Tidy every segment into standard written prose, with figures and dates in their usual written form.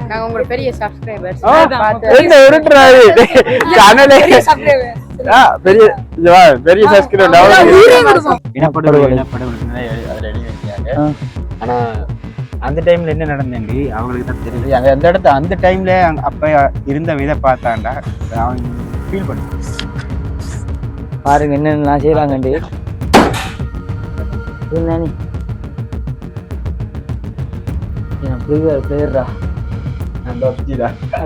நாங்க உங்க பெரிய சப்ஸ்கிரைபர்ஸ். என்ன உருட்டுறாரு சேனலே பெரிய பெரிய சப்ஸ்கிரைபர் இனப்படுகொலை அதுல எழுதி வச்சாங்க. ஆனா அந்த டைம்ல என்ன நடந்தேன்டி அவங்களுக்கு தான் தெரியுது. அந்த இடத்த அந்த டைம்ல அப்ப இருந்த விதை பார்த்தாண்டா அவங்க ஃபீல் பண்ணு பாருங்க என்னென்னலாம் செய்யறாங்கண்டி. என்னி பிளேயர்டா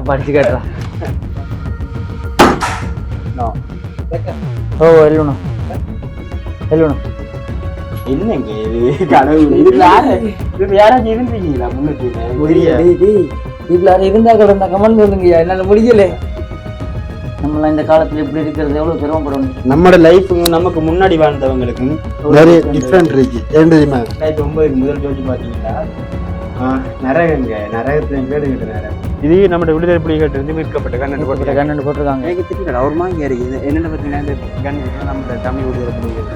படிச்சு கேட்டுறா. ஓ எல்லுணும் எல்லுணும் என்னங்க இது கடவுள் இது யாராச்சும் இருந்தீங்களா முன்னுக்கு வீட்டுல யாரும் இருந்தா கிடந்தா கமெண்ட் பண்ணுங்கய்யா. என்னால முடியல. நம்மளாம் இந்த காலத்துல எப்படி இருக்கிறது எவ்வளவு பெருமைப்படணும். நம்மளோட லைஃப் நமக்கு முன்னாடி வாழ்ந்தவங்களுக்கு நிறைய டிஃப்ரெண்ட் இருக்கு. ஏன் தெரியுமா 2009 முதல் ஜோதி பாத்தீங்கன்னா நரகங்க நரகத்துல கேடுகிட்ட நரகம். இது நம்ம விடுதலை புலிகள் இருந்து மீட்கப்பட்ட கண்ணு போட்டிருக்காங்க. எனக்கு தெரியல ஒரு மாதிரி இருக்குது. என்னென்ன பார்த்தீங்கன்னா இந்த கண்ணு நம்ம தமிழ் விடுதலை புலிகள்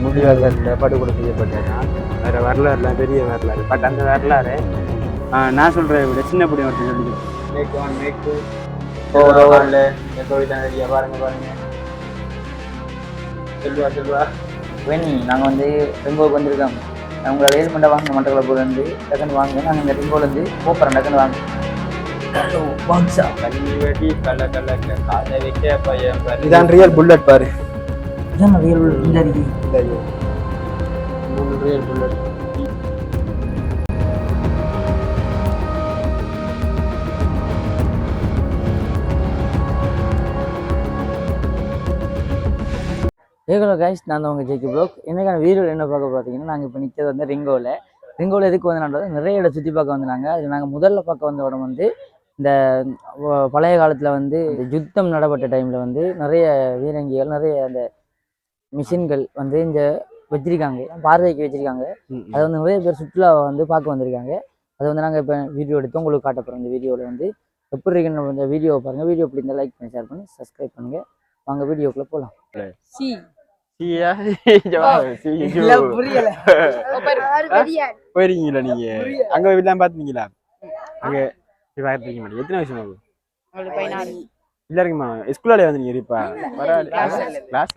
முடிவாளர்ல படுகொலை செய்யப்பட்டதுன்னா வேற வரலாறுல பெரிய வரலாறு. பட் அந்த வரலாறு நான் சொல்றதை விட சின்ன படி ஒருத்தர் சொல்லி பாருங்க செல்வா நாங்க வந்து பெங்கோலுக்கு வந்திருக்கோம். உங்களை வேல்மண்டை வாங்க மட்டக்களப்புல இருந்து டக்குன்னு வாங்க. நாங்கள் இந்த பெங்கோல இருந்து போப்புறோம். டக்குன்னு வாங்க. இதான் ரியல் புல்லட் பாரு. இதான் real bullet. Real bullet hello guys, நான் தான் உங்கள் ஜேகே ப்ளாக். என்னைக்கான வீடியோவில் என்ன பார்க்க பார்த்தீங்கன்னா, நாங்கள் இப்போ நிற்கிறது வந்து ரிங்கோவில் எதுக்கு வந்து நிறைய இடம் சுற்றி பார்க்க வந்தாங்க. அதில் நாங்கள் முதல்ல பார்க்க வந்த இடம் வந்து இந்த பழைய காலத்தில் வந்து யுத்தம் நடைபெற்ற டைமில் வந்து நிறைய வீரங்கிகள் நிறைய அந்த மிஷின்கள் வந்து இங்கே வச்சிருக்காங்க, பார்வைக்கு வச்சிருக்காங்க. அதை வந்து நிறைய பேர் சுற்றுலா வந்து பார்க்க வந்திருக்காங்க. அதை வந்து நாங்கள் இப்போ வீடியோ எடுத்து உங்களுக்கு காட்ட போகிறோம். இந்த வீடியோவில் வந்து எப்படி இருக்குன்னு இந்த வீடியோவை பாருங்கள். வீடியோ பிடிச்சா லைக் பண்ணி ஷேர் பண்ணி சப்ஸ்கிரைப் பண்ணுங்கள். வாங்க வீடியோக்குள்ளே போகலாம். போயிருக்கீங்களா நீங்க? அங்க வீட்டுலாம் பாத்துட்டீங்களா? அங்க பாத்துருக்கீங்க மாட்டீங்க. எத்தனை வருஷம் ஆகும்? இல்ல இருக்குமா ஸ்கூல்ல வந்தீங்க இப்ப கிளாஸ்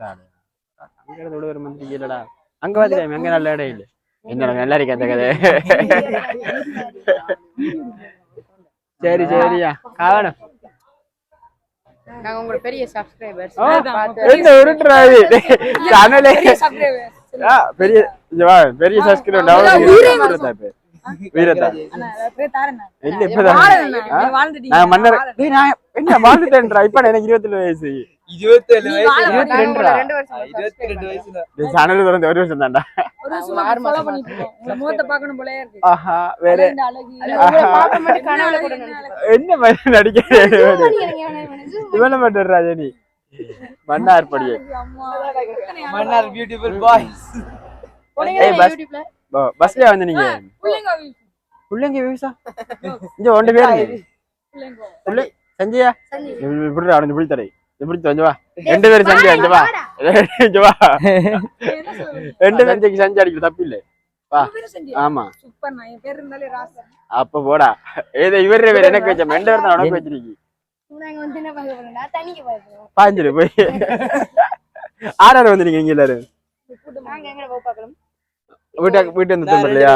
அங்க விட ஒரு மந்தி இல்லடா. அங்க பாத்துட்டேன். அங்க நல்ல இடம் இல்லை. என்ன நல்லா இருக்கு அந்த கதை. சரி சரியா காவணும். நாங்க உங்க பெரிய சப்ஸ்கிரைபர்ஸ். என்ன உருட்டுறாரு சேனலே பெரிய பெரிய சப்ஸ்கிரைபர் டவுன்லோட் வீரதா இல்ல இப்பதான் நான் மன்னர் நான் என்ன வாழ்ந்துட்டேன்டா. இப்ப எனக்கு 27 வயசு. 22 வயசு சேனல் திறந்து ஒரு வருஷம் தான்டா. ஆஹா வேற என்ன மாதிரி நடிக்கிறேன் இவன மட்டும் ராஜனி மன்னார் படியே மன்னார் பியூட்டிஃபுல் பாய்ஸ். பஸ்ல வந்து நீங்க புள்ளைங்க வியூஸா இங்க ஒன்று பேரு புள்ளை சஞ்சியா இப்படி அவன் இப்படி தரை இப்படி வா 2 பேரும் சஞ்சய் அஞ்சவா வா 2 சஞ்சைக்கு சஞ்சை அடிக்கிற தப்பு இல்லை. வா ஆமா அப்ப போடா ஏதோ இவரே வேற எனக்கு வச்ச 2 பேரும் தான் உனக்கு வச்சிருக்கீங்க. பாஞ்சிரு போய் ஆறாரு வந்துருங்க இங்க எல்லாரும் வீட்டு வந்து இல்லையா?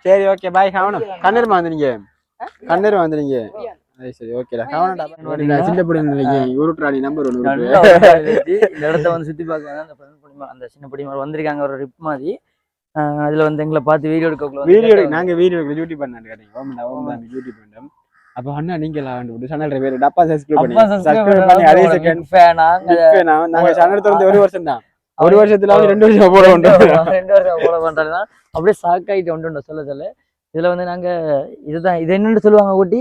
சரி ஓகே பாய். காவணும் கண்ணீர்மா வந்துருங்க கண்ணீர் வந்துருங்க. சரி ஓகேடா காவனடா சின்ன பிள்ளை உருட்டுறாடி நம்பர் 1 இந்த இடத்த வந்து சுத்தி பார்க்க அந்த சின்ன பிடிமார் வந்திருக்காங்க. ஒரு ரிப் மாதிரி அதுல வந்து எங்களை பார்த்து வீடியோ எடுக்க நாங்க வீடியோ யூடியூப் பண்ணாங்க யூடியூப் பண்ணோம். அப்ப அண்ணா நீங்க எல்லாம் சேனல் பேரு டப்பா சப்ஸ்கிரைப் பண்ணி அதே செகண்ட் ஃபேனா நாங்க சேனல் திறந்து 1 வருஷம் தான். 1 வருஷத்துல 2 வருஷம் போட பண்றதுனா அப்படியே ஷாக் ஆயிட்டு உண்டு சொல்ல. இதுல வந்து நாங்க இதுதான் இது என்னன்னு சொல்லுவாங்க ஊட்டி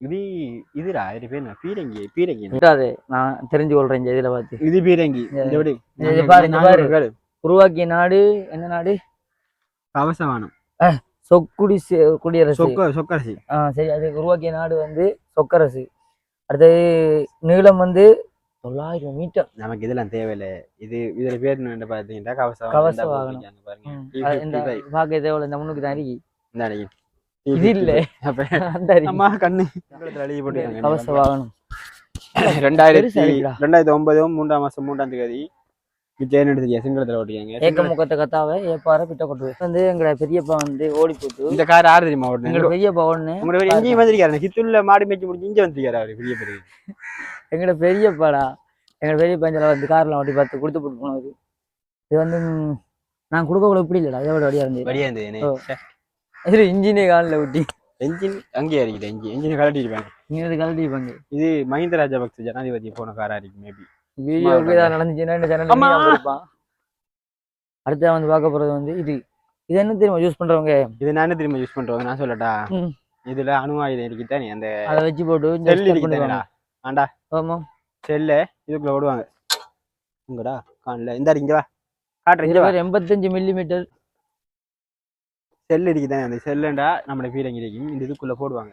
இது இதுடா இது பேர் பீரங்கி பீரங்கி நான் தெரிஞ்சு கொள்றேன். இதுல பார்த்து இது பீரங்கி பாரு உருவாக்கிய நாடு என்ன நாடு? கவசவானம் குடியரசு சொக்கரசு. சரி அது உருவாக்கிய நாடு வந்து சொக்கரசு. அடுத்தது நீளம் வந்து 900 மீட்டர். நமக்கு இதெல்லாம் தேவையில்லை. இதுல பேர் என்ன பாத்தீங்கன்னா கவச வாகனம். பாருங்க இந்த பாக்க தேவையில்ல, இந்த முன்னுக்கு தான் இருக்கு. இந்த அடிக்கு இது இல்ல, அந்த அம்மா கண்ணு எழுதி போட்டுருக்காங்க. கவச வாகனம் 2009 3ஆம் மாசம் 3ஆம் தேதி விஜயன் எடுத்து சிங்களத்துல ஓட்டியாங்க. ஏக்க முகத்தை கத்தாவை ஏப்பார பிட்ட கொட்டு வந்து எங்கட பெரியப்பா வந்து ஓடி போட்டு. இந்த கார் யாரு தெரியுமா ஓடுது? எங்கட பெரியப்பா ஒண்ணு இங்கேயும் வந்திருக்காரு. சித்தூர்ல மாடி மேய்ச்சி முடிஞ்சு இங்க வந்திருக்காரு அவரு பெரிய பெரிய. எங்கட பெரியப்பாடா, எங்கட பெரியப்பா இதில் வந்து கார்ல ஓட்டி பார்த்து கொடுத்து போட்டு போனது. இது வந்து நான் கொடுக்க இப்படி இல்லடா, இதோட வழியா இருந்தது. வழியா இருந்தது. இது இன்ஜினே காலில் ஊட்டி என்ஜின் அங்கேயே இருக்குது. என்ஜின் கலட்டிருப்பாங்க. இங்கே கலட்டிருப்பாங்க. இது மஹிந்த ராஜபக்ச ஜனாதிபதி போன காரா இருக்கு. மேபி வீடியோக்கு ஏதாவது நடந்துச்சுன்னா இந்த சேனல் கொடுப்பான். அடுத்த வந்து பார்க்க போறது வந்து இது என்ன தெரியுமா யூஸ் பண்றவங்க? இது நான் என்ன தெரியுமா யூஸ் பண்றவங்க நான் சொல்லட்டா? இதுல அணு ஆயுதம் இருக்குதானே, அந்த அதை வச்சு போட்டு செல் இருக்குதானடா. ஆண்டா ஆமா, செல்ல இதுக்குள்ள ஓடுவாங்க. இங்கடா காணல, இந்த இங்க வா காட்டுறேன். 85 மில்லிமீட்டர் செல் இருக்குதானே, அந்த செல்லுண்டா நம்மளோட பீரங்கி இருக்கும். இந்த இதுக்குள்ள போடுவாங்க.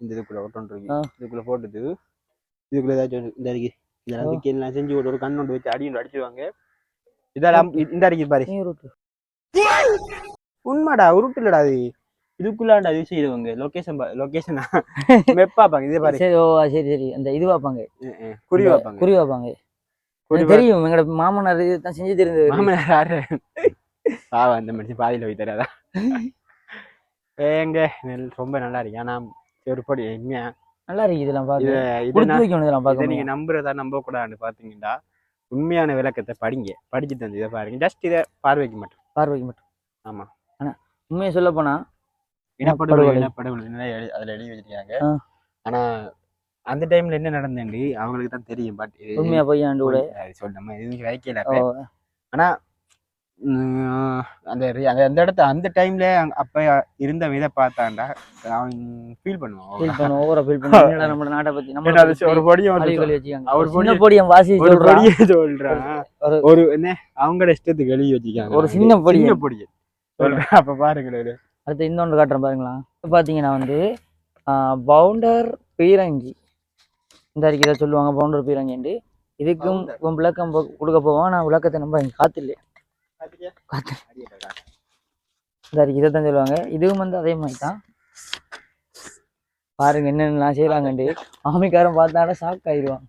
இந்த இதுக்குள்ள ஒட்டொன்று இதுக்குள்ள போட்டுது. இதுக்குள்ள ஏதாச்சும் இந்த இருக்கு இதெல்லாம் செஞ்சு ஒரு கண்ணொண்டு வச்சு அடியும் அடிச்சிருவாங்க. இதெல்லாம் இந்த அடிக்கு பாரு. உண்மைடா, உருட்டுலடா. அது இதுக்குள்ளாண்டா இது செய்வாங்க. லொகேஷனா மெப் பாப்பாங்க. இதே பாரு. சரி, ஓ சரி சரி, அந்த இது பாப்பாங்க, குறி பாப்பாங்க. குறி பாப்பாங்க. தெரியும், எங்கட மாமனார் தான் செஞ்சு தெரிஞ்சது. மாமனார் யாரு? பாவம், அந்த மனுஷன் பாதியில போய் தராதா. எங்க ரொம்ப நல்லா இருக்கு. ஆனா ஒரு படி உண்மையா நல்லா இருக்கு. இதெல்லாம் பாக்க நீங்க நம்புறதா நம்ப கூடாதுன்னு பாத்தீங்கன்னா உண்மையான விளக்கத்தை படிங்க. படிச்சு தந்து இதை பாருங்க. ஜஸ்ட் இதை பார்வைக்கு மட்டும். ஆமா, ஆனா உண்மையை சொல்ல போனா இனப்படுகொலை அதுல எழுதி வச்சிருக்காங்க. ஆனா அந்த டைம்ல என்ன நடந்தேன்னு அவங்களுக்கு தான் தெரியும். பட் உண்மையா பொய்யாண்டு கூட சொல்ல இது வைக்கல. ஆனா அந்த இடத்த அந்த டைம்ல அப்ப இருந்த விதை பார்த்தாண்டா அவன் ஃபீல் பண்ணுவான். நம்ம நாட்டை பத்தி சொல்றான். ஒரு என்ன அவங்களோட இஷ்டத்துக்கு எழுதி வச்சுக்காங்க. ஒரு சின்ன பொடியை சொல்றேன். அப்ப பாருங்களேன். அடுத்து இன்னொன்று காட்டுறேன் பாருங்களா. பாத்தீங்கன்னா வந்து பவுண்டர் பீரங்கி இந்த அறிக்கையில சொல்லுவாங்க. பவுண்டர் பீரங்கிண்டு இதுக்கும் விளக்கம் கொடுக்க போவோம். நான் விளக்கத்தை நம்ம காத்து இல்லையா இதைத்தான் சொல்லுவாங்க. இதுவும் வந்து அதே மாதிரி தான். பாருங்க என்னென்னலாம் செய்யறாங்கண்டு. ஆமிக்காரன் பார்த்தாட ஷாக் ஆயிடுவான்.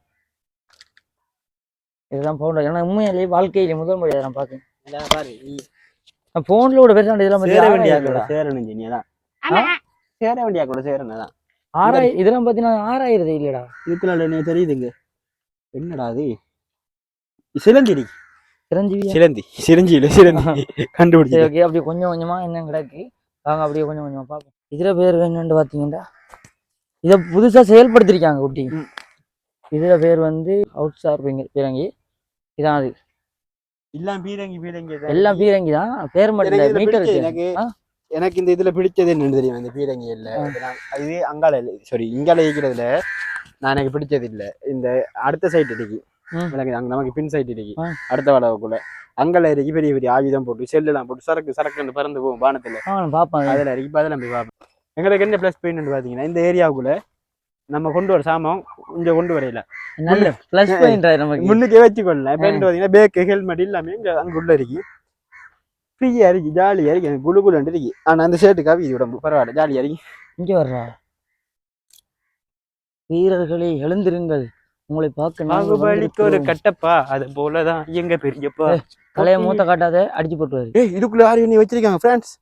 இதுதான் பவுண்டர். ஏன்னா உண்மையிலேயே வாழ்க்கையில முதல் முறையை நான் பாக்கேன். போன்ல கூட பேசாண்ட இதெல்லாம் இதெல்லாம் பாத்தீங்கன்னா 6000 இல்லடா. இதுக்குள்ள என்ன தெரியுதுங்க? என்னடா அது? சிலந்தி கண்டுபிடிச்சு. அப்படியே கொஞ்சம் கொஞ்சமா என்ன கிடக்கு வாங்க, அப்படியே கொஞ்சம் கொஞ்சமா பார்ப்போம். இதுல பேர் என்னன்னு பாத்தீங்கன்னா இதை புதுசா செயல்படுத்திருக்காங்க குட்டி. இதுல பேர் வந்து அவுட் சார் பீரங்கி. இதான் அது. எல்லாம் பீரங்கி தான். பேர் மட்டும் மீட்டர். எனக்கு இந்த இதுல பிடிச்சது என்னன்னு தெரியும்? இந்த பீரங்கி இல்ல இது அங்கால சாரி இங்கால இருக்கிறதுல நான் எனக்கு பிடிச்சது இல்ல. இந்த அடுத்த சைட் இருக்கு நமக்கு பின் சைட் இருக்கு. அடுத்த வளவுக்குள்ள அங்கல இருக்கு பெரிய பெரிய ஆயுதம் போட்டு செல்லாம் போட்டு சரக்கு பறந்து போகும் வானத்துல. அதுல இருக்கு. அதெல்லாம் போய் பார்ப்போம். எங்களுக்கு என்ன பிளஸ் பாயிண்ட் பாத்தீங்கன்னா இந்த ஏரியாவுக்குள்ள நம்ம கொண்டு வர சாமான் இங்க கொண்டு வரையில நல்ல பிளஸ் பாயிண்ட் முன்னுக்கே வச்சுக்கொள்ளலாம். இப்ப என்ன பாத்தீங்கன்னா பேக்கு ஹெல்மெட் எல்லாமே இங்க அங்குள்ள இருக்கு. ஃப்ரீயா இருக்கு, ஜாலியா இருக்கு, எனக்கு குழுகுலண்டு இருக்கு. ஆனா அந்த ஷர்ட்டுக்காக இது உடம்பு பரவாயில்ல, ஜாலியா இருக்கு. இங்க வர்றா வீரர்களே எழுந்திருங்கள், உங்களை பார்க்க ஒரு கட்டப்பா. அது போலதான் எங்க பெரியப்பா. தலைய மூத்த காட்டாத அடிச்சு போட்டுவாரு. இதுக்குள்ள யாரு நீ வச்சிருக்காங்க ஃப்ரெண்ட்ஸ்?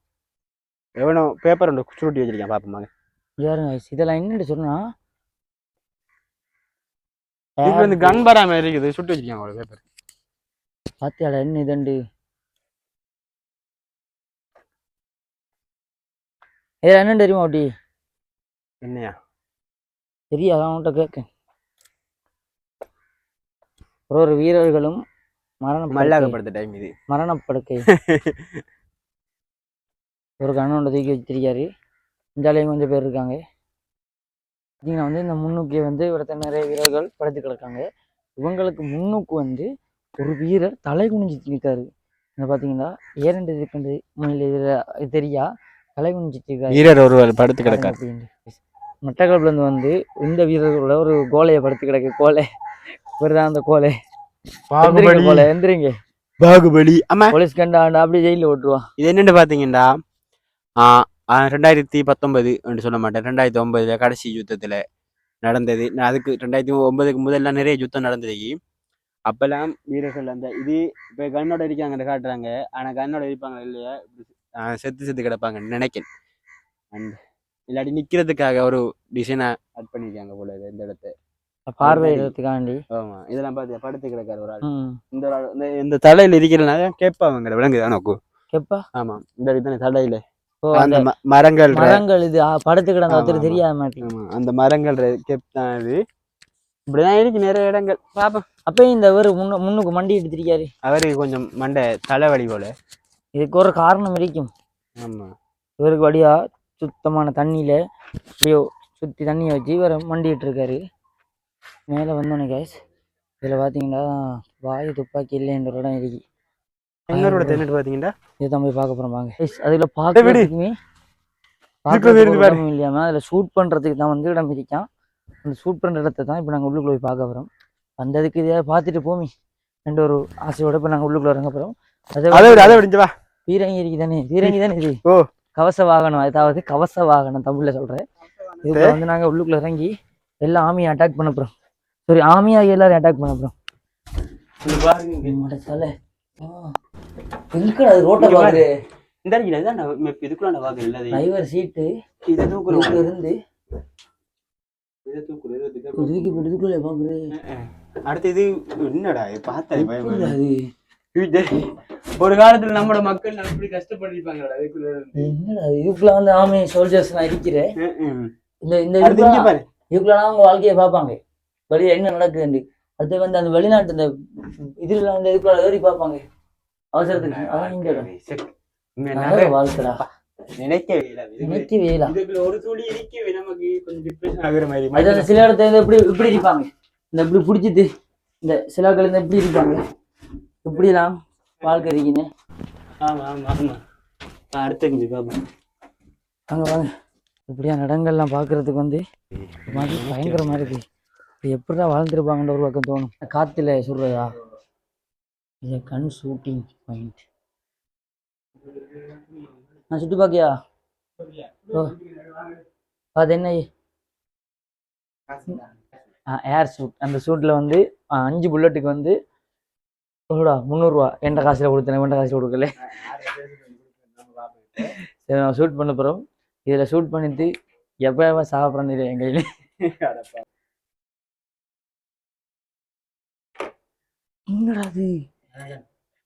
எவனோ பேப்பர் ஒன்று சுருட்டி வச்சிருக்கான் பாப்போமாங்க. யாருங்க இதெல்லாம் என்னன்னு சொன்னா இது வந்து கன் பராம இருக்குது. சுட்டு வச்சிருக்காங்க ஒரு பேப்பர். பாத்தியாடா என்ன இதண்டு? இதுல என்ன தெரியுமா அப்படி? என்னையா தெரியாது, அவன்கிட்ட கேட்க. ஒரு வீரர்களும் மல்லாகப்படுத்த டைம் இது. மரணப்படுக்கை. ஒரு கண்ணோட தூக்கி வச்சிருக்காரு. இந்தாலையும் கொஞ்சம் பேர் இருக்காங்க. பார்த்தீங்கன்னா வந்து இந்த முன்னுக்கு வந்து இவரத்த நிறைய வீரர்கள் படுத்து கிடக்காங்க. இவங்களுக்கு முன்னுக்கு வந்து ஒரு வீரர் தலை குனிஞ்சிட்டு இருக்காரு. பார்த்தீங்கன்னா ஏரண்டு இருக்குண்டு இதில் தெரியா தலை குனிஞ்சிட்டு இருக்காரு. வீரர் ஒருவர் படுத்து கிடக்காரு. மட்டக்களப்புல இருந்து வந்து இந்த வீரர்களோட ஒரு கோலையை படுத்து கிடக்கு. கோலை இவர்தான் அந்த கோலை பாகுபலி கோலை எந்திரிங்க பாகுபலி ஆமா போலீஸ் கண்டாண்டா அப்படியே ஜெயில ஓட்டுருவான். இது என்னன்னு பாத்தீங்கன்னா 2019 என்று சொல்ல மாட்டேன் 2009 கடைசி யுத்தத்துல நடந்தது. அதுக்கு 2009க்கு முதல்ல நிறைய யுத்தம் நடந்தது. அப்பெல்லாம் வீரர்கள் அந்த இது இப்ப கண்ணோட இருக்காங்க காட்டுறாங்க. ஆனா கண்ணோட இருப்பாங்க இல்லையா செத்து செத்து கிடப்பாங்க நினைக்கிறேன். அண்ட் இல்லாட்டி நிக்கிறதுக்காக ஒரு டிசைனை ஆட் பண்ணிருக்காங்க போல இந்த இடத்த பார்வையிடறதுக்காண்டி. ஆமா இதெல்லாம் பாத்தியா படுத்து கிடக்காரு ஒரு ஆள். இந்த ஒரு ஆள் இந்த தலையில இருக்கிறனால கேட்பாங்க விலங்குதான் நோக்கு கேப்பா. ஆமா இந்த இதுதானே தலையில அந்த மரங்கள் இது படுத்து கிடந்த ஒருத்தர் தெரியாத மாதிரி. அந்த மரங்கள் கேப்தான் அது. இப்படிதான் இருக்கு நிறைய இடங்கள் பாப்போம். அப்பயும் இந்த இவரு முன்னுக்கு மண்டி எடுத்திருக்காரு. அவருக்கு கொஞ்சம் மண்டை தலைவலி போல. இதுக்கு ஒரு காரணம் இருக்கும். ஆமா இவருக்கு வழியா சுத்தமான தண்ணியில அப்படியோ சுத்தி தண்ணியை வச்சு இவர் மண்டிட்டு இருக்காரு. மேலே வந்தோன்னே கேஸ் இதுல பாத்தீங்கன்னா வாயு துப்பாக்கி இல்லைன்ற இடம் இருக்கு. இன்னொரு தெரிஞ்சுட்டு பாத்தீங்கன்னா இதுதான் போய் பார்க்க போறோம் வாங்க. அதுல பார்க்கறதுக்குமே இல்லாம அதுல ஷூட் பண்றதுக்கு தான் வந்து இடம் இருக்கான். அந்த ஷூட் பண்ற இடத்த தான் இப்போ நாங்கள் உள்ளுக்குள்ள போய் பார்க்க போறோம். வந்ததுக்கு இதை பார்த்துட்டு போமி ரெண்டு ஒரு ஆசையோட இப்போ நாங்கள் உள்ளுக்குள்ள இறங்க போறோம். பீரங்கி தானே இது கவச வாகனம், அதாவது கவச வாகனம் தமிழ்ல சொல்றேன். இதுல வந்து நாங்க உள்ளுக்குள்ள இறங்கி எல்லா ஆமியை அட்டாக் பண்ண போறோம். சரி ஆமியா எல்லாரும் அட்டாக் பண்ண போறோம். ரோட்டை பாக்குது டிரைவர் சீட்டு இருந்து அடுத்தது என்னடா பார்த்தேன் ஒரு காலத்துல நம்மளோட மக்கள் அப்படி கஷ்டப்பட்டிருப்பாங்க. இதுக்குள்ள வந்து ஆமை சோல்ஜர்ஸ் நான் இருக்கிறேன். இதுக்குள்ள அவங்க வாழ்க்கையை பார்ப்பாங்க வெளியே என்ன நடக்குது. அடுத்து வந்து அந்த வெளிநாட்டு இந்த இதுல வந்து இதுக்குள்ள ஏறி பார்ப்பாங்க அவசரத்துக்கு. அதான் இந்த இடம் வாழ்க்கடா நினைக்கவே இல்லை. சில இடத்துல இப்படி இருப்பாங்க இந்த இப்படி பிடிச்சிட்டு இந்த சில இடத்துல இப்படி இருப்பாங்க இப்படிலாம் வாழ்க்கை இருக்கீங்க. அங்க வாங்க இப்படியான இடங்கள்லாம் பாக்குறதுக்கு வந்து பயங்கரமா இருக்கு. எப்படிதான் வாழ்ந்துருப்பாங்கன்ற ஒரு பக்கம் தோணும். காத்துல சொல்றதா இது கண் ஷூட்டிங் பாயிண்ட். நான் சுற்றி பாக்கியா அது என்ன ஏர் ஷூட். அந்த ஷூட்ல வந்து 5 புல்லட்டுக்கு வந்து 300 ரூபா எந்த காசுல கொடுத்தேன் எந்த காசுல கொடுக்கல. சரி நான் ஷூட் பண்ண போறோம். இதுல ஷூட் பண்ணிட்டு எப்ப சாப்பிட்றேன்னு இல்லை என் கையில. என்னடா அது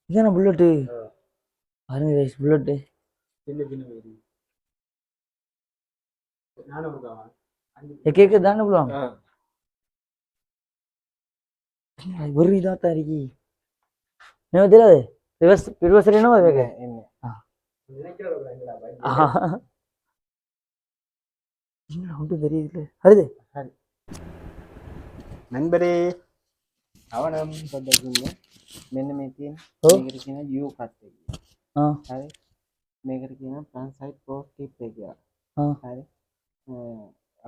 இதான புல்லட்டு பாருங்க புல்லட்டு கேக்கு தானே புள்ளோம் ஒரு இதாத்தான் இருக்கி என்ன தெரியாது ரிவர்ஸ் என்ன ஒன்றும் தெரியுது வருது நண்பரே අවනම් පොඩ්ඩක් මෙන්න මේ තියෙන මේකට කියන U cut එක. හරි. මේකට කියන front side cross tip එක කියලා. හරි.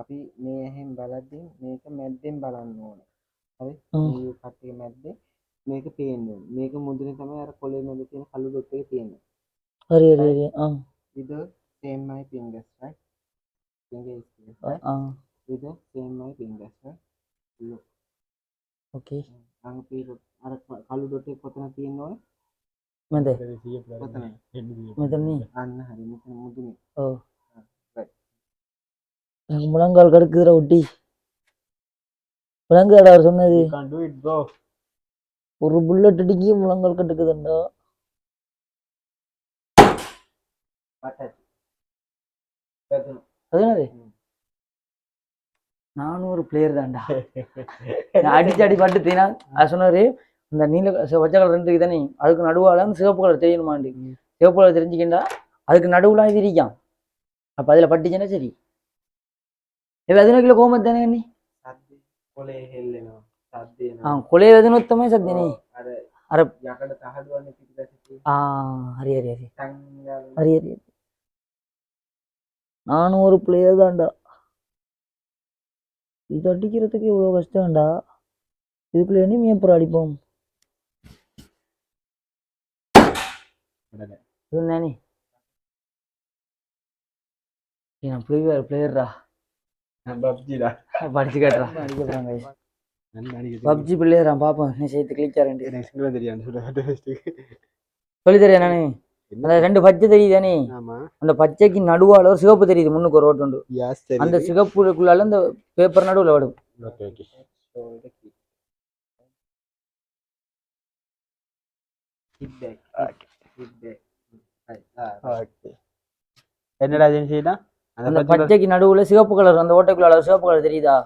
අපි මේ එහෙන් බලද්දී මේක මැද්දෙන් බලන්න ඕනේ. හරි. මේ U cut එක මැද්දේ මේක පේන්න ඕනේ. මේක මුදුනේ තමයි අර කොලේ මැද තියෙන කළු dot එක තියෙන්නේ. හරි හරි හරි. With the same my fingers, right? Fingers, right? With the same my fingers, right? Look. Okay. අර කළු ඩොට් එක කොතන තියෙනවද? මැද. කොතන? මෙතනනේ. අන්න හරි. මෙතන මුදුනේ. ඔව්. right. எனக்கு முழங்கால் கடுக்குதுற ஒட்டி. முழங்கால் அவர் சொன்னது. You can do it bro. ஒரு புல்லட் அடிக்கி முழங்கால் கட்டுக்குதுண்டா. அது நானும் ஒரு பிளேயர் தான்டா. அடிச்சு அடி பாட்டு தீனா அது சொன்னாரு. இந்த நீல பச்சை கலர் ரெண்டு தானே அதுக்கு நடுவால அந்த சிவப்பு கலர் தெரியணுமாண்டு. சிவப்பு கலர் தெரிஞ்சுக்கிண்டா அதுக்கு நடுவுலாம் இது இருக்கான். அப்ப அதுல பட்டுச்சுன்னா சரி. இப்ப 15 கிலோ கோமத் தானே நீ කොලේ හෙල්ලෙනවා. සද්ද එනවා. කොලේ වැදුනොත් තමයි සද්ද එන්නේ. අර යකඩ තහඩුවන්නේ පිටිපස්සේ. හරි හරි හරි. හරි හරි. நானும் ஒரு பிளேயர் தான்டா. இது அடிக்கிறதுக்கு இவ்வளவு கஷ்டம்டா. இதுக்குள்ள இனிமே அப்புறம் அடிப்போம் நானே நான் பிளேயர்டா பப்ஜிடா படிச்சு கேட்டுறான் அடிக்க போறாங்க பப்ஜி பிள்ளையரா பாப்போம் நீ சேர்த்து கிளிக்காரன் எனக்கு சிங்கிளா தெரியாது சொல்லி தெரியா நானு அந்த 2 பச்சை தெரியுதானே அந்த பச்சைக்கு நடுவால ஒரு சிவப்பு தெரியுது முன்னுக்கு ஒரு ரோட்டு உண்டு அந்த சிகப்புக்குள்ளால இந்த பேப்பர் நடுவுல விடும் என்னடா ஜென்சினா அந்த பச்சைக்கு நடுவுல சிவப்பு கலர் அந்த ஓட்டைக்குள்ளால சிவப்பு கலர் தெரியுதா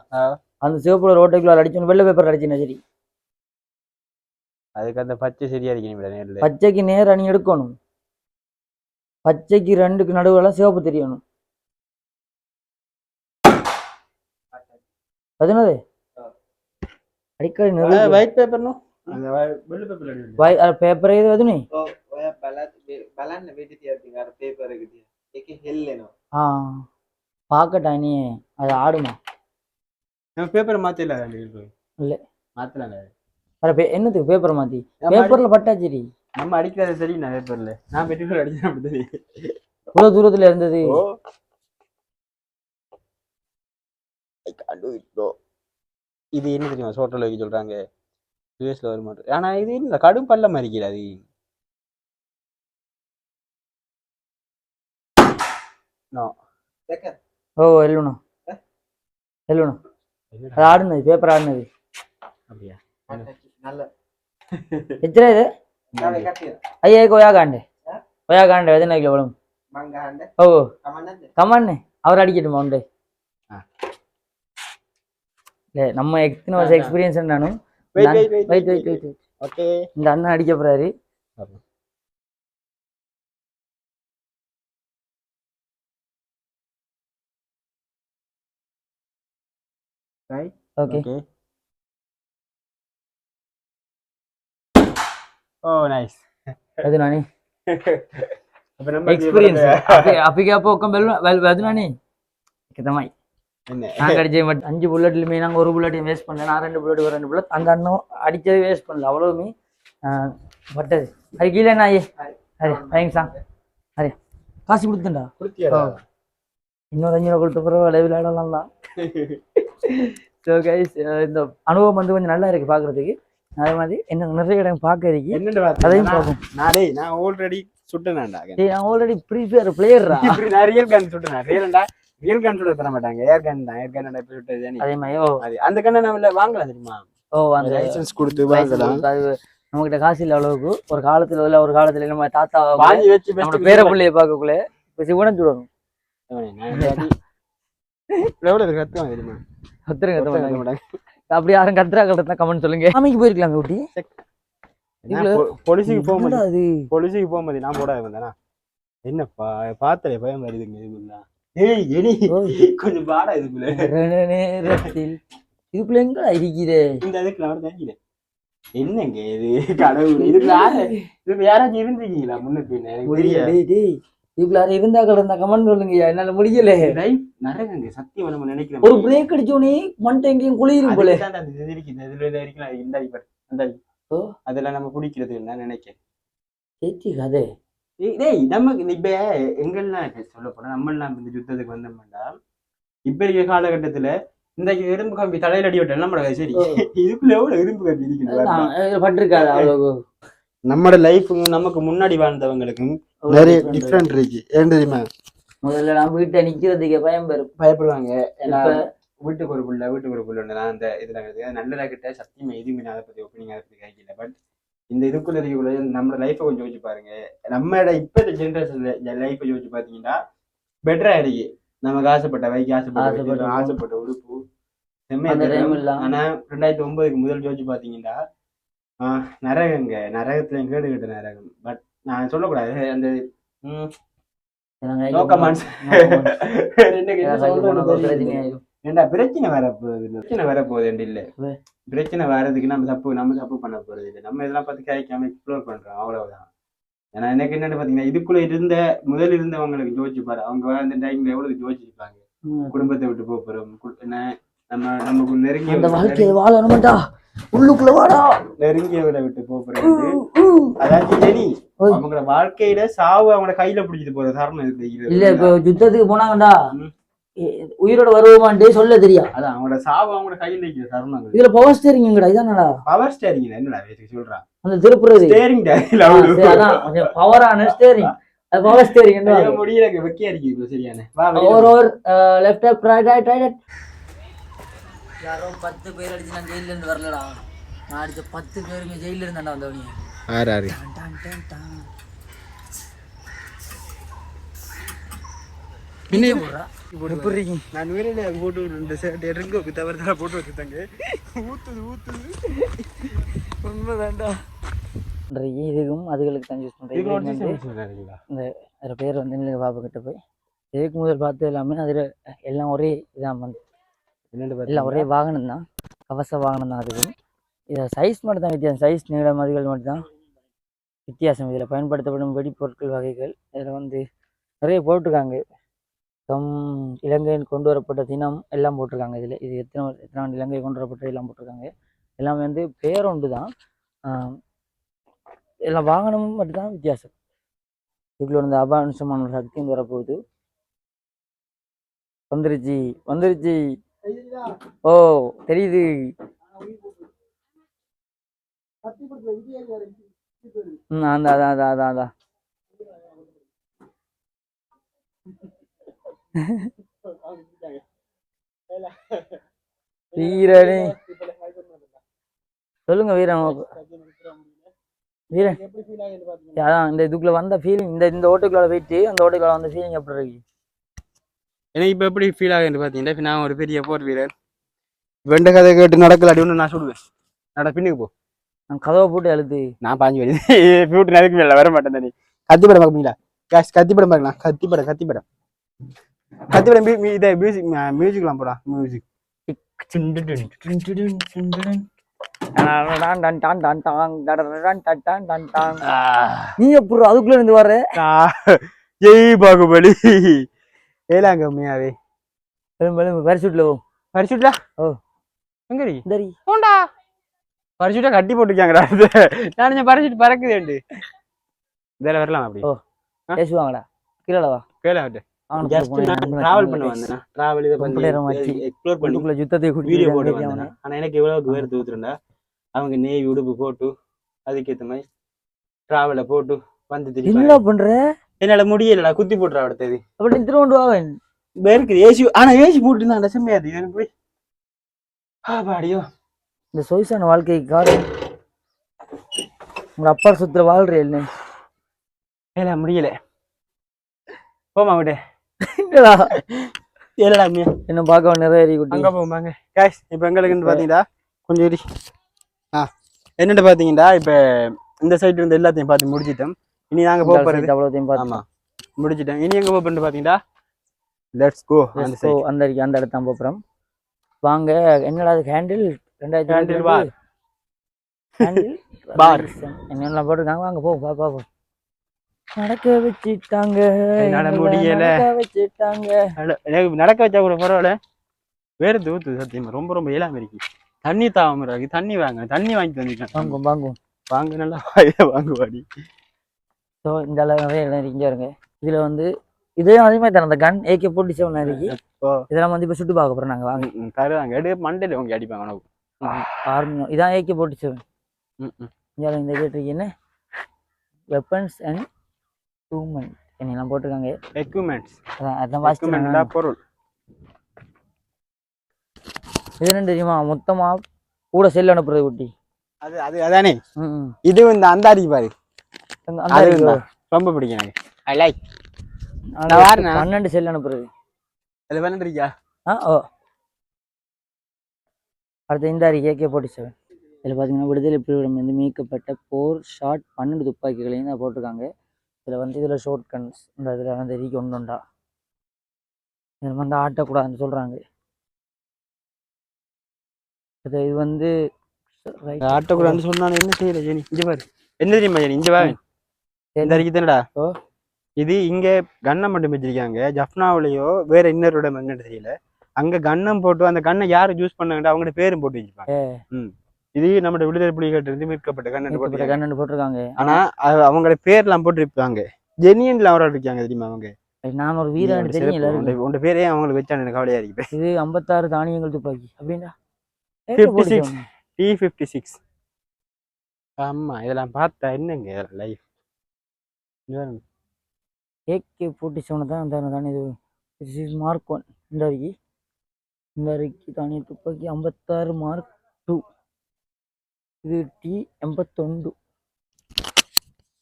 அந்த சிவப்பு கலர் ஓட்டைக்குள்ளால அடிச்சு வெள்ளை பேப்பர் அடிச்சுனா சரி அதுக்கு அந்த பச்சை சரியா இருக்கீங்க பச்சைக்கு நேரா நீ எடுக்கணும் பச்சைக்கு 2க்கு நடுவுல சிவப்பு தெரியணும் அதுனது அடிக்கடி ஒயிட் பேப்பர்னோ அந்த வெள்ளை பேப்பர் பேப்பர் ஏது அதுனே බලන්න වෙඩි තියද්දි අර පේපර් එක තිය. ඒකේ හෙල්ලෙනවා. பாக்கட்டா நீ அது ஆடுமா நம்ம பேப்பர் மாத்தில இல்ல மாத்தலாம் என்னத்துக்கு பேப்பர் மாத்தி பேப்பர்ல பட்டாச்சிரி நம்ம அடிக்கிறது சரி நான் பேப்பர்ல நான் பெட்டிக்குள்ள அடிச்சேன் அப்படி இவ்வளவு தூரத்துல இருந்தது இது என்ன தெரியுமா சோட்டல் வைக்க சொல்றாங்க யூஎஸ்ல வர மாட்டேன் ஆனா இது இல்ல கடும் பல்ல மறிக்கல அது ஓ எல்லுனா அது ஆடுனது பேப்பர் ஆடுனது அப்படியா எத்தனை இது ஐயா கொயாகாண்டு எதுனா எவ்வளவு ஓ கமான்னு அவர் அடிக்கட்டுமா உண்டு இல்ல நம்ம எத்தனை வருஷம் எக்ஸ்பீரியன்ஸ் நானும் இந்த அண்ணன் அடிக்க போறாரு ஓகே ஓ நைஸ் அது நானே எக்ஸ்பீரியன்ஸ் අපිගේ අප ඔක්කොම වැදුනානේ ඒක තමයි நான் அடிச்சே மட்டும் 5 புல்லட்லயுமே நாங்க ஒரு புல்லட்டையும் வேஸ்ட் பண்ணல நான் 2 புல்லட் ஒரு 2 புல்லட் அந்த அண்ணன் அடிச்சது வேஸ்ட் பண்ணல அவ்வளவுமே பட்டது அது கீழே நாயே அரே தேங்க்ஸா அரே காசு கொடுத்தேன்டா இன்னொரு 5 ரூபா கொடுத்த பிறகு விளையாடலாம் தான் ஸோ கைஸ் இந்த அனுபவம் வந்து கொஞ்சம் நல்லா இருக்கு பாக்குறதுக்கு அதே மாதிரி என்ன நிறைய இடம் பார்க்க இருக்கு அதையும் பார்ப்போம் நான் ஆல்ரெடி சுட்டேன்டா நான் ஆல்ரெடி ஃப்ரீ ஃபயர் பிளேயர்டா நான் ரியல் கன் சுட்டேன் ரியல் கன் சுட தர மாட்டாங்க ஏர் கன் தான் ஏர் கன் இப்ப சுட்டது அதே மாதிரி அந்த கண்ணை நம்ம வாங்கலாம் தெரியுமா அந்த லைசன்ஸ் கொடுத்து வாங்கலாம் அது நம்மகிட்ட காசு இல்ல அளவுக்கு ஒரு காலத்துல நம்ம தாத்தா வாங்கி வச்சு நம்ம பேர பிள்ளைய பார்க்கக்குள்ள இப்ப சிவனம் சுடணும் எவ்வளவு கத்துவாங்க தெரியுமா கத்துறங்க அப்படி யாரும் கத்துறா கத்துறா கமெண்ட் சொல்லுங்க சாமிக்கு போயிருக்கலாம் ஊட்டி பொலிசுக்கு போகும்போது நான் போடாத வந்தேனா என்னப்பா பார்த்தே பயம் வருதுங்க கொஞ்சம் பாடா இதுக்குள்ள எங்க இருக்கிறே இந்த இதுக்கு நான் தெரிஞ்சுக்கிறேன் என்னங்க இது கடவுள் இதுக்கு யாராச்சும் இருந்திருக்கீங்களா முன்னுக்கு இதுக்குள்ள யாரும் இருந்தா கமெண்ட் சொல்லுங்க என்னால முடியல நரகங்க சத்தியம் நம்ம நினைக்கிறேன் ஒரு பிரேக் அடிச்சோனே மண்டை எங்கேயும் குளிரும் போல அதெல்லாம் நம்ம குடிக்கிறது நான் நினைக்கிறேன் கதை நமக்கு இப்ப எங்கெல்லாம் சொல்ல போனா நம்மளாம் இந்த யுத்தத்துக்கு வந்தோம்னா இப்ப இருக்க காலகட்டத்துல இந்த இரும்பு கம்பி தலையில அடி விட்டா நம்மளோட சரி இதுக்குள்ள எவ்வளவு இரும்பு கம்பி இருக்குது நம்மளோட லைஃபுக்கும் நமக்கு முன்னாடி வாழ்ந்தவங்களுக்கும் நிறைய டிஃப்ரெண்ட் இருக்கு ஏன் தெரியுமா முதல்ல நான் வீட்டை நிக்கிறதுக்கு பயப்படுவாங்க வீட்டுக்கு ஒரு புள்ள நான் அந்த இதுல நல்லதா கிட்ட சத்தியமா எதுவுமே அதை பத்தி ஒப்பீனிங் அதை பத்தி கேட்கல பட் இந்த இதுக்குள்ள இருக்கக்குள்ள நம்ம லைஃபை கொஞ்சம் யோசிச்சு பாருங்க நம்மளோட இப்ப இந்த ஜென்ரேஷன்ல லைஃபை யோசிச்சு பாத்தீங்கன்னா பெட்டரா இருக்கு நமக்கு ஆசைப்பட்ட உடுப்பு ஆனா 2009 முதல் யோசிச்சு பாத்தீங்கன்னா நரகத்துல கேடு கட்ட நரகம் பட் நான் சொல்லக்கூடாது அந்த பிரச்சனை வரப்போகுது இல்ல பிரச்சனை வர்றதுக்கு நம்ம தப்பு பண்ண போறது இல்லை நம்ம இதெல்லாம் பார்த்து கிடைக்காம எக்ஸ்ப்ளோர் பண்றோம் அவ்வளவுதான் ஏன்னா எனக்கு என்னன்னு பாத்தீங்கன்னா இதுக்குள்ள முதல் இருந்தவங்களுக்கு யோசிச்சு பாரு அவங்க அந்த டைம்ல எவ்வளவு யோசிச்சிருப்பாங்க குடும்பத்தை விட்டு போறோம் என்ன நமக்கு நெருங்கி வாழ்க்கையை வாழணும்டா உள்ளுக்குள்ள வாடா. நெருங்கியவரை விட்டு போறது. அதாவது ஜெனி அவங்களோட வாழ்க்கையில சாவு அவங்களோட கையில பிடிச்சிட்டு போற தருணம் இருக்கு. இல்ல இப்போ யுத்தத்துக்கு போனாங்கடா உயிரோட வருவோமான்ட்டு சொல்ல தெரியா. அதான் அவங்களோட சாவு அவங்களோட கையில இருக்கிற தருணம். இதுல பவர் ஸ்டேரிங்கடா இதானடா. பவர் ஸ்டேரிங் என்னடா சொல்றான்? அந்த திருப்புறது ஸ்டேரிங் டேரிங்ல அதான் கொஞ்சம் பவரான ஸ்டேரிங். அது பவர் ஸ்டேரிங் என்ன முடியல வெக்கி அடிக்குது. சரியான ஒரு left left right right right. யாரோ 10 பேர் அடிச்சு நான் ஜெயில இருந்து வரலடா. நான் அடிச்ச 10 பேருமே ஜெயில இருந்தாண்டா வந்தவனே. ஆறாரு நான் வீரல போட்டு ரெண்டு சேட் எடுங்க தவிர போட்டு வச்சுட்டாங்க. ஊத்துது உண்மைதான்டா. இதுக்கும் அதுகளுக்கு தான் யூஸ் பண்றேன். இந்த பேர் வந்து இல்லை பாப்பா கிட்ட போய் இதுக்கு முதல் பார்த்து எல்லாமே அதில் எல்லாம் ஒரே இதான் வந்து எல்லாம் ஒரே வாகனம் தான், கவச வாகனம் தான். அதுக்கும் இதை சைஸ் மட்டும் தான் வித்தியாசம். சைஸ் நீளம் அதுகள் மட்டும் தான் வித்தியாசம். இதில் பயன்படுத்தப்படும் வெடிப்பொருட்கள் வகைகள் இதில் வந்து நிறைய போட்டிருக்காங்க. இலங்கையில் கொண்டு வரப்பட்ட தினம் எல்லாம் போட்டிருக்காங்க. இதில் இது எத்தனை இலங்கை கொண்டு வரப்பட்ட எல்லாம் போட்டிருக்காங்க. எல்லாமே வந்து பேரொண்டு தான். எல்லாம் வாகனமும் மட்டும்தான் வித்தியாசம். இதுக்குள்ள வந்து அபாம்சமான சக்தியும் வரப்போகுது. வந்துருச்சு. ஓ தெரியுது. அதான் வீரனே சொல்லுங்க வீரன். அதான் இந்த இதுக்குள்ள வந்த ஃபீலிங், இந்த ஓட்டுக்குள்ள போயிட்டு அந்த ஓட்டுக்குள்ள வந்த ஃபீலிங் எப்படி இருக்கு எனக்கு இப்போ எப்படி ஃபீல் ஆகுதுன்னு பார்த்தீங்கன்னா, இப்போ நான் ஒரு பெரிய போர் வீரர். வெண்ட கதை கேட்டு நடக்கலாடி ஒன்று நான் சொல்லுவேன். பின்னுக்கு போ. நான் கதவை போட்டு அழுது நான் பாஞ்சு வருது பியூட்டு நடக்க மேல வர மாட்டேன். தானே கத்திப்படம் பார்ப்பீங்களா? கேஷ் கத்திப்படம் பார்க்கலாம். கத்திப்படம் இதை மியூசிக்லாம் போடா. மியூசிக் நீ எப்படி அதுக்குள்ள இருந்து வர்ற? ஜெய் பாகுபலி ஏலாங்க உண்மையாவே பரிசுட்ல பரிசுட்ல எங்கடி போண்டா பரிசுட்டா கட்டி போட்டுருக்காங்கடா. நான் பரிசுட்டு பறக்குது இதில் வரலாம். அப்படி பேசுவாங்கடா. கீழவா கேளாட்டு டிராவல் பண்ண வந்தேன். டிராவல் இதை பண்ணி எக்ஸ்ப்ளோர் பண்ணி யுத்தத்தை வீடியோ போட்டு வந்தேன். ஆனால் எனக்கு எவ்வளவுக்கு வேறு ஊத்துறேன்டா. அவங்க நேவி உடுப்பு போட்டு அதுக்கேற்ற மாதிரி டிராவலை போட்டு வந்து என்ன பண்ற? என்னால முடியலடா. குத்தி போட்டுறா அடுத்தது அப்படி திரும்ப வாங்க இருக்குது ஏசி. ஆனா ஏசி போட்டு இருந்தா செம்மையாது எனக்கு போய் பாடியோ. இந்த சொய்சான வாழ்க்கைக்கு காரணம் உங்க அப்பா சுத்துற வாழ்ற இல்ல முடியல. போமா விட்டு என்ன பார்க்க நிறைய அங்க போமாங்க. கேஷ் இப்ப எங்களுக்கு பாத்தீங்களா கொஞ்சம் என்னட்டு பாத்தீங்கன்னா இப்ப இந்த சைடு இருந்து எல்லாத்தையும் பார்த்து முடிச்சிட்டோம். இனி நாங்க போறது அவ்வளோத்தையும் ஆமா முடிச்சிட்டோம். இனி எங்க போறோம்னு பாத்தீங்கன்னா லெட்ஸ் கோ அந்த இடத்த தான் போறோம். வாங்க. என்னடா அது ஹேண்டில் 2000 பார் என்னெல்லாம் போட்டிருக்காங்க. வாங்க போ பாப்போம். நடக்க வச்சுட்டாங்க. முடியல வச்சுட்டாங்க. நடக்க வச்சா கூட பரவாயில்ல. வேற தூத்து சத்தியமா ரொம்ப ரொம்ப இயலாம இருக்கு. தண்ணி தாமராக்கு தண்ணி வாங்க. தண்ணி வாங்கி தந்துட்டேன். வாங்க நல்லா வாங்குவாடி. ஸோ இந்த அளவு இங்கே இருங்க. இதுல வந்து இதே அதே மாதிரி தானே அந்த கன் AK-47 இருக்கு. இதெல்லாம் வந்து இப்போ சுட்டு பார்க்க போறோம். நாங்கள் வாங்க தருவாங்க. எடுத்து மண்டையில உங்க அடிப்பாங்க. ஆர்மி இதான் AK-47. இந்த கேட்டிருக்கு என்ன வெப்பன்ஸ் அண்ட் எக்யூப்மெண்ட் என்னெல்லாம் போட்டிருக்காங்க. எக்யூப்மெண்ட்ஸ் அதான் வாசிச்சுட்டாங்க பொருள். இது என்ன தெரியுமா? மொத்தமா கூட செல் அனுப்புறது குட்டி. அது அது அதானே. இது இந்த அந்தாரி பாரு. ரொம்ப பிடிக்கும் எனக்கு. I like. 12 செல் அனுப்புறது. அது 12 இருக்கா? ஓ அடுத்து இந்த AK-47. இதில் பார்த்தீங்கன்னா விடுதலை புலிகளிடம் வந்து மீட்கப்பட்ட போர் ஷாட் 12 துப்பாக்கிகளையும் தான் போட்டிருக்காங்க. இதில் ஷார்ட் கன்ஸ் இந்த இதில் வந்து எரிக்க ஒன்றுண்டா. இதில் வந்து ஆட்டக்கூடாதுன்னு சொல்கிறாங்க. இது வந்து ஆட்டக்கூடாதுன்னு சொன்னாலும் என்ன செய்யல ஜெனி. இங்கே பாரு என்ன தெரியுமா ஜெனி? இங்கே பாரு இந்த அறிக்கை தானடா. இது இங்க கன்னம் மட்டும் வச்சிருக்காங்க. ஜப்னாவிலையோ வேற இன்னொரு இடம் என்னன்னு தெரியல. அங்க கன்னம் போட்டு அந்த கண்ணை யாரு யூஸ் பண்ணாங்கடா அவங்களோட பேரும் போட்டு வச்சிருப்பாங்க. இது நம்ம விடுதலை புலிகள் இருந்து மீட்கப்பட்ட கண்ணன் போட்டிருக்காங்க. ஆனா அவங்களோட பேர்லாம் போட்டிருப்பாங்க. ஜெனியன்ல அவரோட இருக்காங்க தெரியுமா அவங்க. நான் ஒரு வீரன் தெரியும் எல்லாரும். உங்க பேரே அவங்களுக்கு வச்சான எனக்கு கவலையா இருக்கு. இது 56 தானியங்கள் துப்பாக்கி அப்படின்னா 56 T56. ஆமா இதெல்லாம் பார்த்தா என்னங்க லைஃப். AK-47 தான் தானே இது. மார்க் 1 இந்த அறிக்கை தானிய துப்பாக்கி 56 மார்க் 2. இது T-81.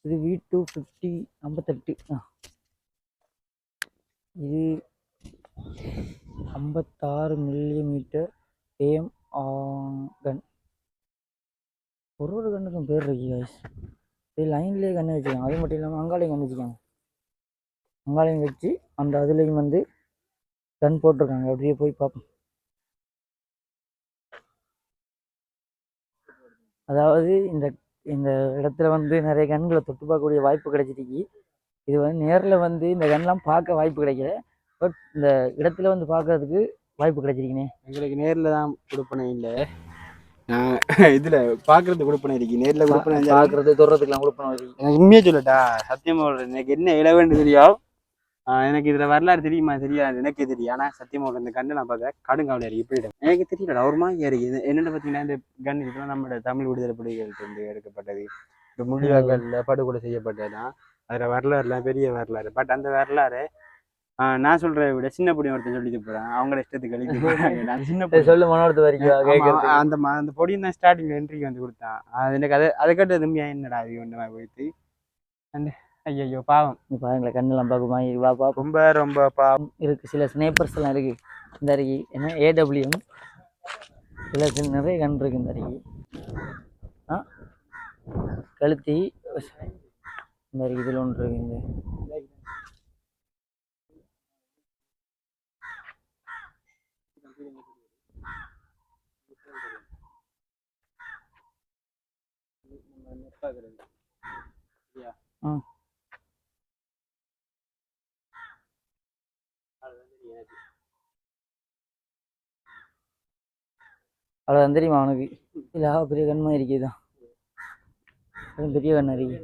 இது V250 58. இது 56 மில்லிமீட்டர் AM கன். ஒரு கண்ணுக்கும் பேர் இருக்கு guys. இது லைன்லேயே கண்ணை வச்சுக்காங்க. அது மட்டும் இல்லாமல் அங்காலையும் கண் வச்சுக்காங்க. அங்காலையும் வச்சு அந்த அதுலேயும் வந்து கன் போட்டிருக்காங்க. அப்படியே போய் பார்ப்போம். அதாவது இந்த இந்த இடத்துல வந்து நிறைய கண்களை தொட்டு பார்க்கக்கூடிய வாய்ப்பு கிடைச்சிருக்கு. இது வந்து நேரில் வந்து இந்த கன்லாம் பார்க்க வாய்ப்பு கிடைக்கல. பட் இந்த இடத்துல வந்து பார்க்கறதுக்கு வாய்ப்பு கிடைச்சிருக்கீங்க. எங்களுக்கு நேரில் தான் கொடுப்பனை இல்லை. இதுல பாக்குறது கொடுப்பனை இருக்கு. நேர்ல கொடுப்பனை பார்க்கறது தொடுறதுக்குலாம் கொடுப்பனை இருக்கு. எனக்கு உண்மையா சொல்லட்டா சத்தியமா எனக்கு என்ன இளவன்னு தெரியும். எனக்கு இதுல வரலாறு தெரியுமா தெரியாது எனக்கே தெரியும். ஆனா சத்தியமா இந்த கண்ணை நான் பார்க்க கடுங்காவல இருக்கு. இப்படி எனக்கு தெரியல ஒரு மாதிரி இருக்கு. என்னென்ன பார்த்தீங்கன்னா இந்த கண் இதெல்லாம் நம்மளோட தமிழ் விடுதலை புலிகள்கிட்ட இருந்து எடுக்கப்பட்டது. இந்த முள்ளிவாய்க்கால்ல படுகொலை செய்யப்பட்டதுதான் அதுல வரலாறுலாம் பெரிய வரலாறு. பட் அந்த வரலாறு நான் சொல்றதை விட சின்ன பொடி ஒருத்தன் சொல்லிட்டு போறேன். அவங்கள இஷ்டத்துக்கு எழுதி போறாங்க. நான் சின்ன சொல்லு மனோடத்து வரைக்கும் அந்த பொடியும் தான் ஸ்டார்டிங்ல என்ட்ரிக்கு வந்து கொடுத்தான். அது எனக்கு அதை கேட்ட திரும்பியா என்னடா அது ஒன்றுமா போயிட்டு அந்த ஐயோ பாவம் பாருங்களேன் கண்ணெல்லாம் பார்க்குமா வாப்பா ரொம்ப ரொம்ப பாவம் இருக்கு. சில ஸ்னேப்பர்ஸ் எல்லாம் இருக்கு இந்த அருகி. என்ன AWM சில நிறைய கண் இருக்கு இந்த அருகி. கழுத்தி இந்த அருகி இதில் ஒன்று இருக்கு. இந்த அவ்வளோதான் தெரியுமா அவனுக்கு. இல்லை பெரிய கண்மா இருக்குதான். பெரிய கண் இருக்கு.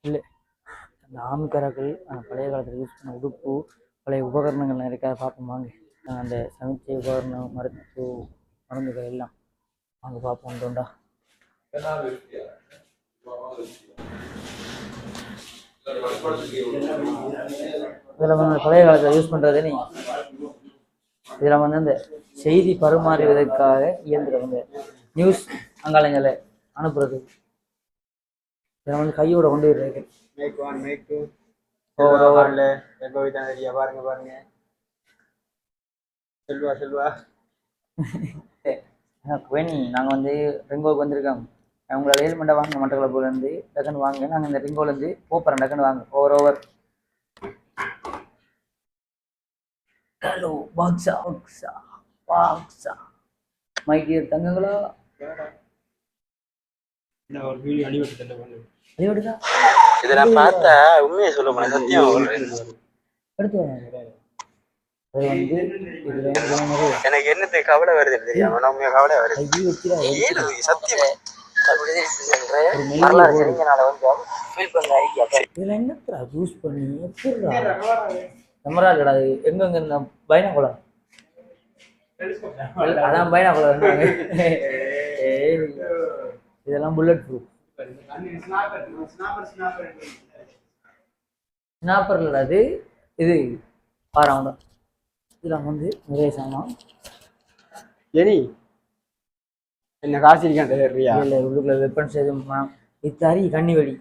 இல்லை அந்த ஆமிக்கராக்கள் பழைய காலத்தில் யூஸ் பண்ண உடுப்பு பழைய உபகரணங்கள்லாம் இருக்காது பார்ப்போம் வாங்க. அந்த சமைச்ச உபகரணம் மருந்துகள் எல்லாம் வாங்க பார்ப்போம். தோண்டா இதில் வந்து பழைய காலத்தில் யூஸ் பண்ணுறது நீ இதில் வந்து அந்த செய்தி பரிமாறுவதற்காக இயந்திரம் வந்து நியூஸ் அங்காளங்களை அனுப்புறது. இதில் வந்து கையோட கொண்டு போயிடுறாங்க. பாருங்க செல்வா வேணி நாங்கள் வந்து ரெங்கோவுக்கு வந்திருக்கோம். உங்களை ஏழ்மண்டை வாங்க மட்டக்களப்புலேருந்து டக்குன்னு வாங்க. நாங்கள் இந்த ரிங்கோலேருந்து போகிறோம். டக்குன்னு வாங்க. ஓவர் ஹலோ பாக்ஸா பாக்ஸா பாக்ஸா மை டியர் தங்கங்களா. அடிவடுதா இதெல்லாம் பார்த்தா உண்மையை சொல்ல முடியாது. சத்தியம் எடுத்து வராங்க. அது வந்து எனக்கு என்னது கவலை வருது தெரியாம கவலை வருது. இதுல என்னத்துல யூஸ் பண்ணி நம்மரா கிடையாது. எங்க பைனாகுலர் அதான் பைனாகுலர். இதெல்லாம் புல்லட் ப்ரூஃப் ஸ்னாப்பர் கிடையாது. இது பாராங்க. இதெல்லாம் வந்து நிறைய சாமான். ஏனி என்ன காசு இருக்கான்றியா? இல்லை உள்ளுக்குள்ள வெப்பன்ஸ் எதுவும் இத்தாரி கண்ணி வெடி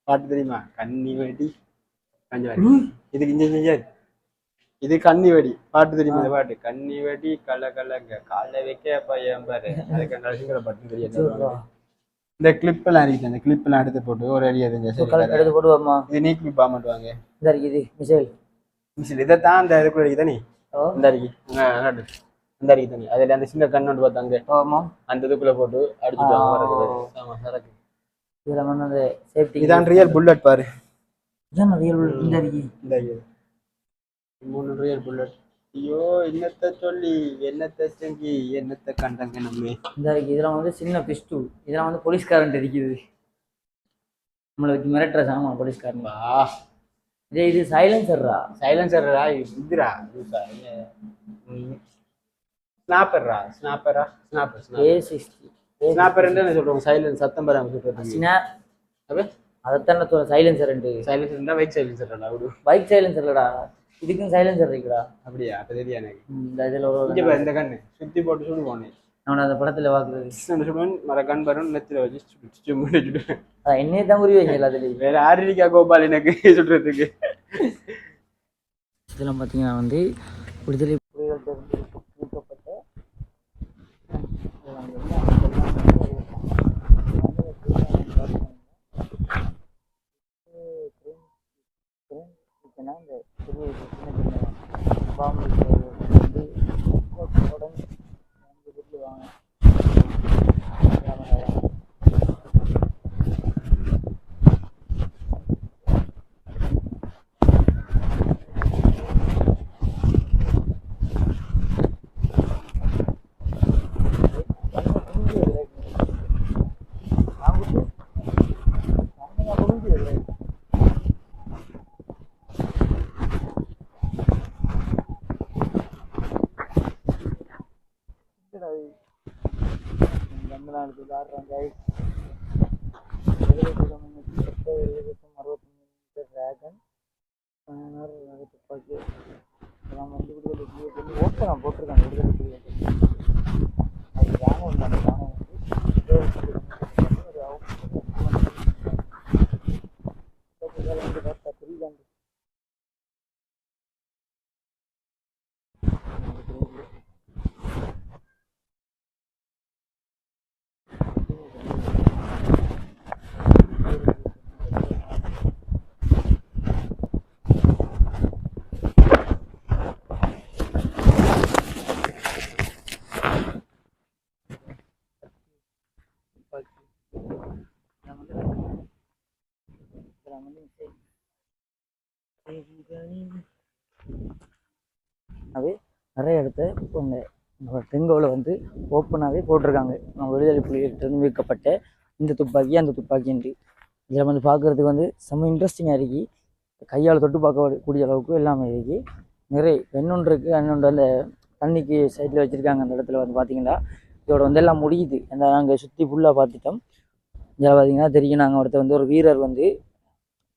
பாட்டு தெரியுமா? கண்ணி வெடி இதுக்கு இங்க இது கண்ணி வெடி பாட்டு தெரியுமா? இந்த பாட்டு கண்ணி வெடி கல கலங்க கால வைக்க பையன் பாரு. அதுக்கு நரசிங்கர பாட்டு தெரியாது. இந்த கிளிப் எல்லாம் இருக்கு. அந்த கிளிப் எல்லாம் எடுத்து போட்டு ஒரு அடி எடுத்து போடுவோமா? இது நீ கிளிப் ஆக மாட்டுவாங்க. இந்த இருக்குது மிசைல் மிசில் இதைத்தான் அந்த இதுக்குள்ள இருக்கு தானே. இந்த அருகி இந்த அருகி தானே. அதுல அந்த சின்ன கண்ணோடு பார்த்தாங்க அந்த இதுக்குள்ள போட்டு அடிச்சுட்டு சரக்கு. இதுல வந்து அந்த சேஃப்டி. இதான் ரியல் புல்லட் பாரு. இதான் ரியல் புல்லட். இந்த அருகி இந்த 3 ரியல் புல்லட். ஐயோ என்னத்த சொல்லி என்னத்த செஞ்சு என்னத்த கண்டங்க நம்ம. இந்த இதெல்லாம் வந்து சின்ன பிஸ்டு, இதெல்லாம் வந்து போலீஸ்காரன் இருக்குது நம்மளுக்கு மிரட்டுற சாமான் போலீஸ்காரன். இது சைலன்சர்ரா. சைலன்சர்ரா இதுரா ஸ்னாப்பர்ரா ஸ்னாப்பரா ஸ்னாப்பர் A60 ஸ்னாப்பர் என்ன சொல்றோம்? சைலன்ஸ் சத்தம் பெறாம சொல்றது. அதைத்தானே சொல்ல சைலன்சர். சைலன்சர் இருந்தா பைக் சைலன்சர்டா விடு. பைக் சைலன்சர்லடா, இதுக்கும் சைலன்சர் இருக்குடா. அப்படியா? அப்ப தெரியா எனக்கு. இந்த இதில் இங்க பாரு இந்த கண்ணு சுத்தி போட்டு சுடு போனேன். அவனை அந்த படத்தில் பார்க்குறது சுடுவன் மர கண் வரும் நெத்தில வச்சு சுடுவேன். அதான் என்னையே தான் புரிய வைங்க எல்லாத்துலேயும். வேற ஆரிக்கா கோபால் எனக்கு சுடுறதுக்கு. இதெல்லாம் பார்த்தீங்கன்னா வந்து விடுதலை புலிகள் மீட்கப்பட்ட இந்த பெரிய சின்ன சின்ன பாம்பு வந்து உடனே வாங்க. துப்பாக்கி இதெல்லாம் வந்து விடுதலை புலிகள் ஓப்பனாக போட்டிருக்காங்க. விடுதலை புலிகள் அது ராணுவம் இல்லை. அந்த ராணுவம் வந்து புரியுதாங்க. அது நிறைய இடத்த இப்போ இந்த டெங்கோவில் வந்து ஓப்பனாகவே போட்டிருக்காங்க. நம்ம விடுதலை புலிகளிடம் மீட்கப்பட்ட இந்த துப்பாக்கி அந்த துப்பாக்கின்ட்டு. இதில் வந்து பார்க்குறதுக்கு வந்து செம்ம இன்ட்ரெஸ்டிங்காக இருக்கு. கையால் தொட்டு பார்க்கக்கூடிய அளவுக்கு எல்லாமே இருக்கு. நிறைய இன்னொன்று இருக்குது. இன்னொன்று அந்த தண்ணிக்கு சைடில் வச்சுருக்காங்க. அந்த இடத்துல வந்து பார்த்தீங்கன்னா இதோட வந்து எல்லாம் முடியுது. அந்த நாங்கள் சுற்றி ஃபுல்லாக பார்த்துட்டோம். இதில் பார்த்தீங்கன்னா தெரியும், நாங்கள் ஒருத்தர் வந்து ஒரு வீரர் வந்து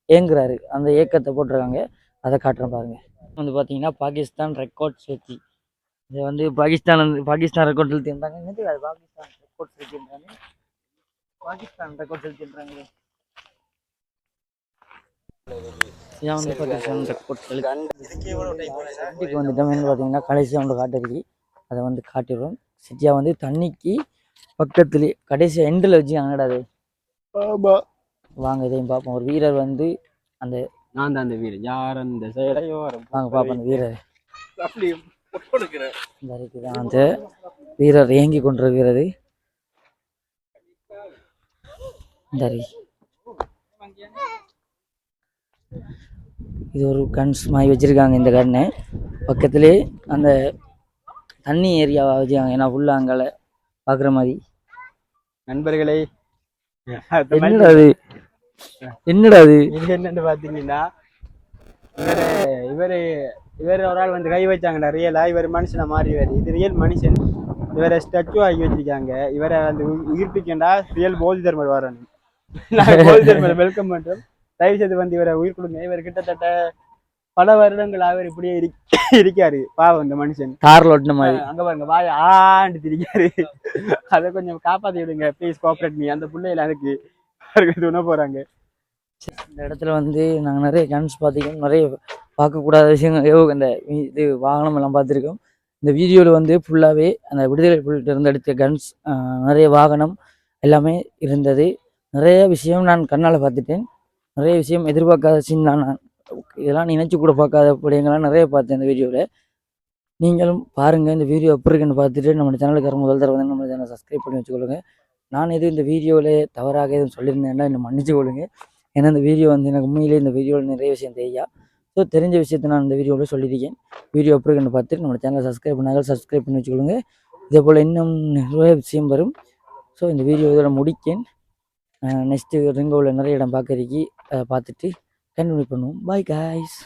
ஏங்குறாரு. அந்த ஏக்கத்தை போட்டிருக்காங்க. அதை காட்டுறேன் பாருங்கள். வந்து பார்த்தீங்கன்னா பாகிஸ்தான் ரெக்கார்ட் சேர்த்தி, இது வந்து பாகிஸ்தான் ரெக்கார்ட் செலுத்தின்றாங்க. என்னது அது? பாகிஸ்தான் ரெக்கார்ட் செலுத்தின்றாங்க. பாகிஸ்தான் ரெக்கார்ட் செலுத்தின்றாங்க. இதான் வந்து பாகிஸ்தான் ரெக்கார்ட் செலுத்தி வந்துட்டோம். என்ன பார்த்தீங்கன்னா கடைசியாக வந்து காட்டுறதுக்கு அதை வந்து காட்டிடுவோம். சிட்டியா வந்து தண்ணிக்கு பக்கத்துலேயே கடைசியாக எண்டில் வச்சு அங்கடாது. வாங்க இதையும் பார்ப்போம். ஒரு வீரர் வந்து அந்த நான் தான் அந்த வீரர். யார் அந்த சைடையோ வாங்க பார்ப்போம். அந்த வீரர் தான் அந்த வீரர் இயங்கி கொண்டிருக்கிறது. இது ஒரு கன்ஸ் மாதிரி வச்சிருக்காங்க. இந்த கண்ணை பக்கத்துலேயே அந்த தண்ணி ஏரியாவை வச்சுக்காங்க. ஏன்னா ஃபுல்லாக அங்கால பார்க்குற மாதிரி. நண்பர்களே, என்னடா அது இது என்னன்னு பாத்தீங்கன்னா, இவரு ஒரு ஆள் வந்து கை வச்சாங்கடா. ரியலா இவர் மனுஷனா மாறிவாரு. இது ரியல் மனுஷன். இவரை ஸ்டாச்சு ஆகி வச்சிருக்காங்க. இவரை வந்து உயிர்ப்பிக்கண்டா ரியல் போதி தர்மர் வரணும். போதி தர்மர் வெல்கம் பண்றோம். தயவு செய்து வந்து இவரை உயிர் கொடுங்க. இவர் கிட்டத்தட்ட பல வருடங்கள் அவர் இப்படியே இருக்காரு. பாவம் இந்த மனுஷன். கார்ல ஓட்டின மாதிரி அங்க பாருங்க வாய ஆண்டு திரிக்காரு. அதை கொஞ்சம் காப்பாத்தி விடுங்க ப்ளீஸ். Cooperate me. அந்த பிள்ளையில அதுக்கு துணை போறாங்க. இந்த இடத்துல வந்து நாங்கள் நிறைய கன்ஸ் பார்த்துக்கோம். நிறைய பார்க்கக்கூடாத விஷயங்கள் இந்த இது வாகனம் எல்லாம் பார்த்துருக்கோம். இந்த வீடியோவில் வந்து ஃபுல்லாகவே அந்த விடுதலை புலிகிட்ட இருந்து எடுத்த கன்ஸ், நிறைய வாகனம் எல்லாமே இருந்தது. நிறைய விஷயம் நான் கண்ணால் பார்த்துட்டேன். நிறைய விஷயம் எதிர்பார்க்காத சீன் தான். நான் இதெல்லாம் நினைச்சு கூட பார்க்காத பிள்ளைங்கள்லாம் நிறைய பார்த்தேன் இந்த வீடியோவில். நீங்களும் பாருங்கள். இந்த வீடியோ எப்படி இருக்குன்னு பார்த்துட்டு நம்ம சேனலுக்கு முதல் தடவை வந்து நம்ம சேனலை சப்ஸ்கிரைப் பண்ணி வச்சுக்கொள்ளுங்க. நான் எதுவும் இந்த வீடியோவில் தவறாக எதுவும் சொல்லியிருந்தேன்னா என்னை மன்னிச்சு கொள்ளுங்க. ஏன்னா இந்த வீடியோ வந்து எனக்கு உண்மையிலே இந்த வீடியோவில் நிறைய விஷயம் தெரியா. ஸோ ஸோ தெரிஞ்ச விஷயத்தை நான் இந்த வீடியோவில் சொல்லியிருக்கேன். வீடியோ எப்படி இருக்குன்னு பார்த்துட்டு நம்ம சேனலை சப்ஸ்கிரைப் பண்ணாங்க, சப்ஸ்கிரைப் பண்ணி வச்சுக்கொள்ளுங்க. இதே போல் இன்னும் நிறைய விஷயம் வரும். ஸோ இந்த வீடியோ இதோட முடிக்கேன். நெக்ஸ்ட்டு ரிங்கோவில் நிறைய இடம் பார்க்கறதுக்கு பார்த்துட்டு கண்டினியூ பண்ணுவோம். Bye guys.